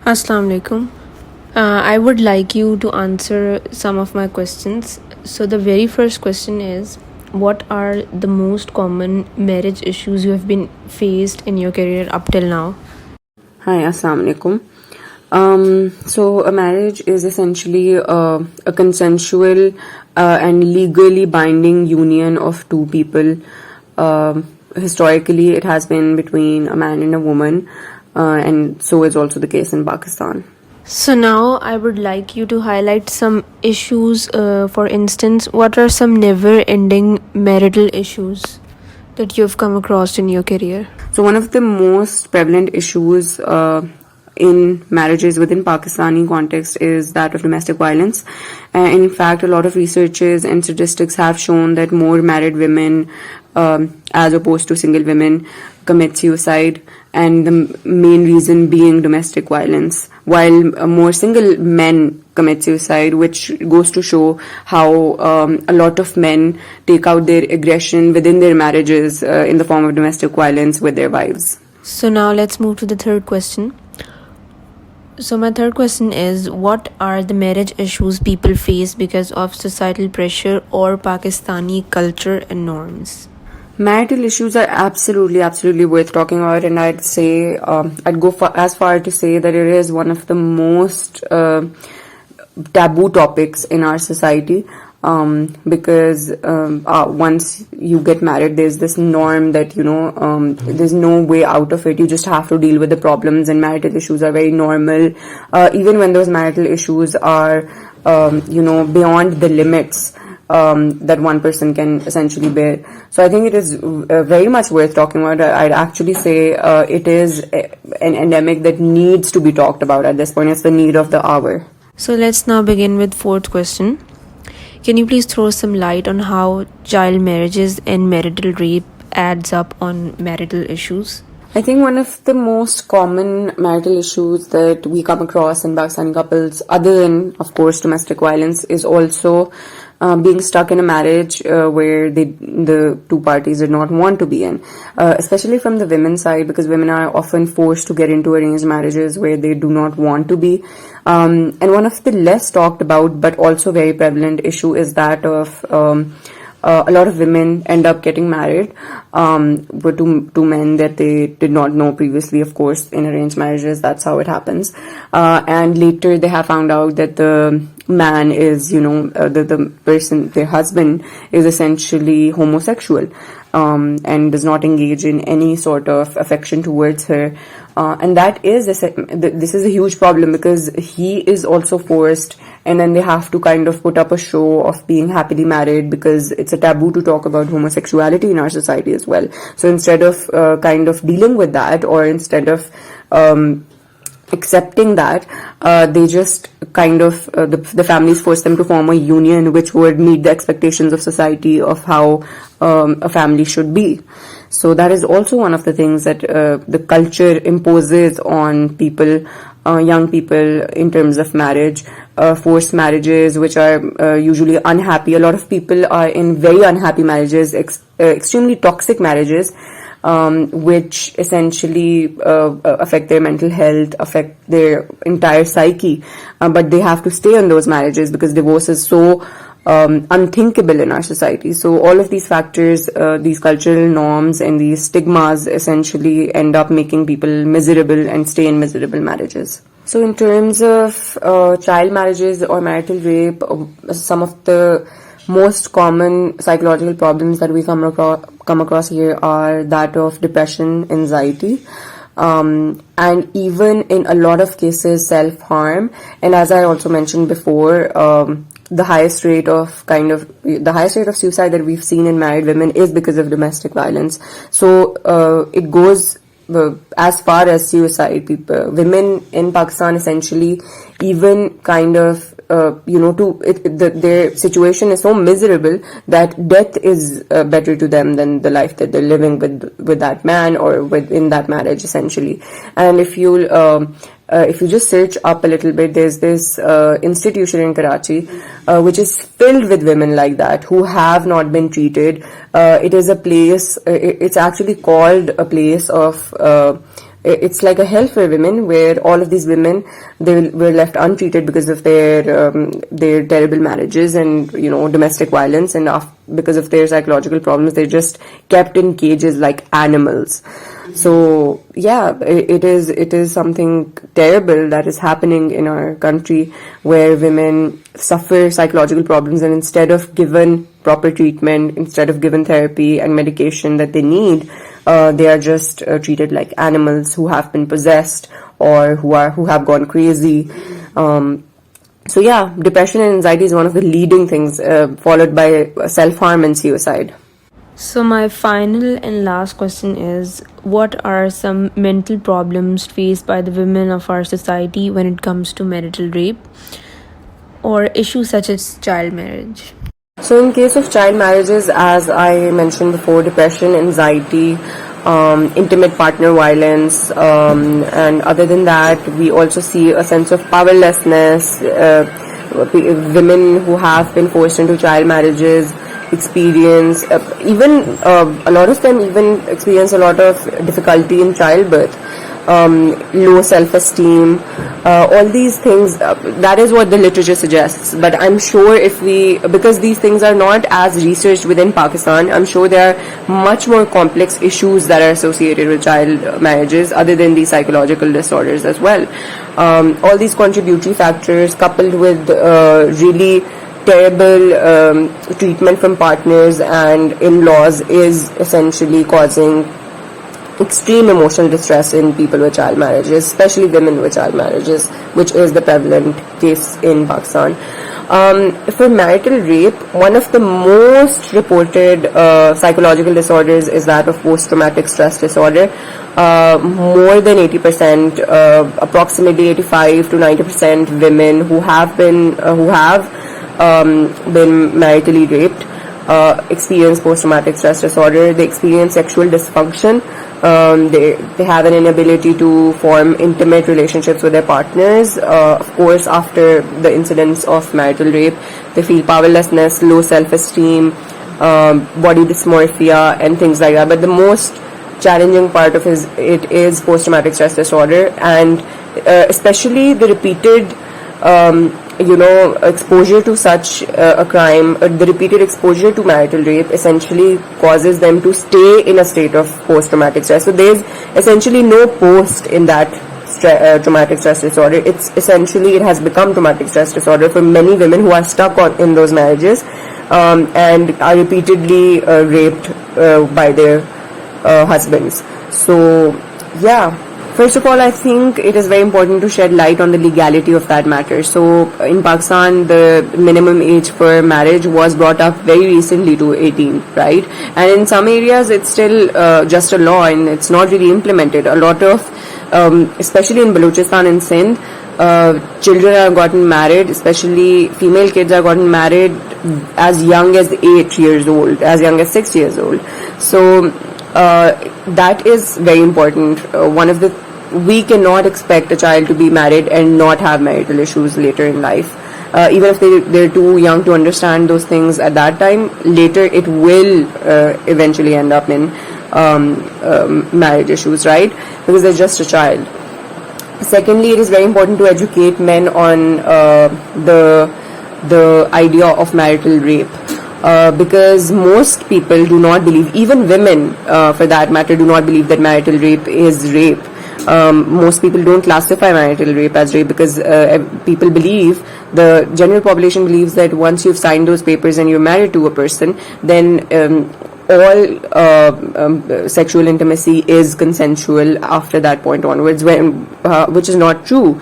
Assalamu alaikum. I would like you to answer some of my questions. So, the very first question is, what are the most common marriage issues you have been faced in your career up till now? Hi, Assalamu alaikum. So a marriage is essentially a consensual and legally binding union of two people. Historically, it has been between a man and a woman, and so is also the case in Pakistan. So, now I would like you to highlight some issues. For instance, what are some never ending marital issues that you've come across in your career? So one of the most prevalent issues in marriages within Pakistani context is that of domestic violence. In fact, a lot of researches and statistics have shown that more married women, as opposed to single women, commit suicide, and the main reason being domestic violence, while more single men commit suicide, which goes to show how a lot of men take out their aggression within their marriages in the form of domestic violence with their wives. So, now let's move to the third question. So, my third question is, what are the marriage issues people face because of societal pressure or Pakistani culture and norms? Marital issues are absolutely worth talking about, and I'd say I'd go as far to say that it is one of the most taboo topics in our society. Because once you get married, there's this norm that there's no way out of it. You just have to deal with the problems, and marital issues are very normal. Even when those marital issues are beyond the limits that one person can essentially bear. So I think it is very much worth talking about. I'd actually say it is an endemic that needs to be talked about at this point. It's the need of the hour. So, let's now begin with fourth question. Can you please throw some light on how child marriages and marital rape adds up on marital issues? I think one of the most common marital issues that we come across in Pakistani couples, other than, of course, domestic violence, is also being stuck in a marriage where the two parties did not want to be in, especially from the women's side, because women are often forced to get into arranged marriages where they do not want to be. And one of the less talked about but also very prevalent issue is that of a lot of women end up getting married to men that they did not know previously. Of course, in arranged marriages, that's how it happens. And later they have found out that the man is, the person, their husband, is essentially homosexual. And does not engage in any sort of affection towards her. And that is, this is a huge problem, because he is also forced, and then they have to kind of put up a show of being happily married, because it's a taboo to talk about homosexuality in our society as well. So instead of kind of dealing with that, or instead of accepting that, they just kind of the families force them to form a union which would meet the expectations of society of how a family should be. So that is also one of the things that the culture imposes on people, young people, in terms of marriage, forced marriages which are usually unhappy. A lot of people are in very unhappy marriages, extremely toxic marriages, which essentially affect their mental health, affect their entire psyche, but they have to stay in those marriages because divorce is so unthinkable in our society. So all of these factors, these cultural norms and these stigmas essentially end up making people miserable and stay in miserable marriages. So in terms of child marriages or marital rape, some of the most common psychological problems that we come across here are that of depression, anxiety, and even in a lot of cases self-harm. And as I also mentioned before, the highest rate of suicide that we've seen in married women is because of domestic violence. So it goes as far as suicide. Women in Pakistan essentially even kind of their situation is so miserable that death is better to them than the life that they're living with that man or within that marriage, essentially. And if you just search up a little bit, there's this institution in Karachi which is filled with women like that who have not been treated. It is a place, it's actually called a place of it's like a hell for women, where all of these women, they were left untreated because of their terrible marriages and domestic violence, and because of their psychological problems, they're just kept in cages like animals. So yeah, it is something terrible that is happening in our country, where women suffer psychological problems, and instead of given proper treatment, instead of given therapy and medication that they need, they are just treated like animals who have been possessed or who have gone crazy. So yeah, depression and anxiety is one of the leading things, followed by self-harm and suicide. So, my final and last question is, what are some mental problems faced by the women of our society when it comes to marital rape or issues such as child marriage? So in case of child marriages, as I mentioned before, depression, anxiety, intimate partner violence, and other than that, we also see a sense of powerlessness. Women who have been forced into child marriages experience, a lot of them even experience a lot of difficulty in childbirth, low self-esteem, all these things. That is what the literature suggests. But I'm sure because these things are not as researched within Pakistan, I'm sure there are much more complex issues that are associated with child marriages other than these psychological disorders as well. All these contributory factors, coupled with really terrible treatment from partners and in-laws, is essentially causing extreme emotional distress in people with child marriages, especially women with child marriages, which is the prevalent case in Pakistan. For marital rape, one of the most reported psychological disorders is that of post-traumatic stress disorder. More than 80%, approximately 85 to 90% women who have been maritally raped experience post-traumatic stress disorder. They experience sexual dysfunction. They have an inability to form intimate relationships with their partners. Of course, after the incidents of marital rape, they feel powerlessness, low self-esteem, body dysmorphia, and things like that. But the most challenging part of it is post-traumatic stress disorder, and especially the repeated exposure to such a crime, the repeated exposure to marital rape essentially causes them to stay in a state of post-traumatic stress. So there's essentially no post in that traumatic stress disorder. It has become traumatic stress disorder for many women who are stuck in those marriages and are repeatedly raped by their husbands. So yeah. First of all, I think it is very important to shed light on the legality of that matter. So in Pakistan, the minimum age for marriage was brought up very recently to 18, right? And in some areas, it's still just a law and it's not really implemented. A lot of, especially in Balochistan and Sindh, children are gotten married, especially female kids are gotten married as young as 8 years old, as young as 6 years old. So that is very important. We cannot expect a child to be married and not have marital issues later in life. Even if they're too young to understand those things at that time, later it will eventually end up in marriage issues, right? Because they're just a child. Secondly, it is very important to educate men on the idea of marital rape. Because most people do not believe, even women for that matter, do not believe that marital rape is rape. Most people don't classify marital rape as rape because people believe, the general population believes that once you've signed those papers and you're married to a person, then all sexual intimacy is consensual after that point onwards, which is not true.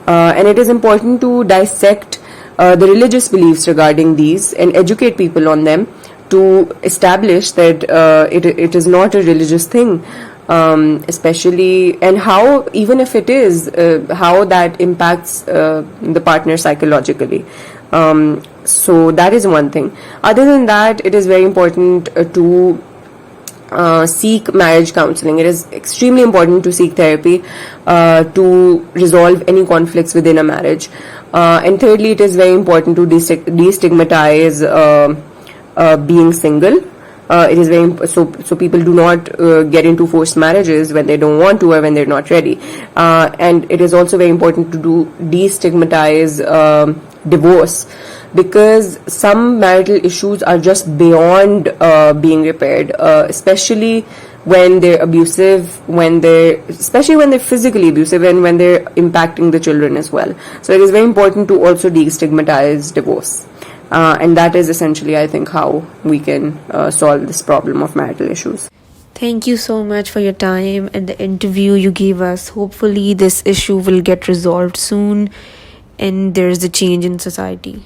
And it is important to dissect the religious beliefs regarding these and educate people on them to establish that it is not a religious thing, especially, and how, even if it is, how that impacts the partner psychologically. So that is one thing. Other than that, it is very important to seek marriage counseling. It is extremely important to seek therapy to resolve any conflicts within a marriage. And thirdly, it is very important to destigmatize being single. it is so people do not get into forced marriages when they don't want to or when they're not ready. And it is also very important to destigmatize divorce, because some marital issues are just beyond being repaired, especially when they're abusive, especially when they're physically abusive, and when they're impacting the children as well. So it is very important to also destigmatize divorce. And that is essentially, I think, how we can solve this problem of marital issues. Thank you so much for your time and the interview you gave us. Hopefully, this issue will get resolved soon and there's a change in society.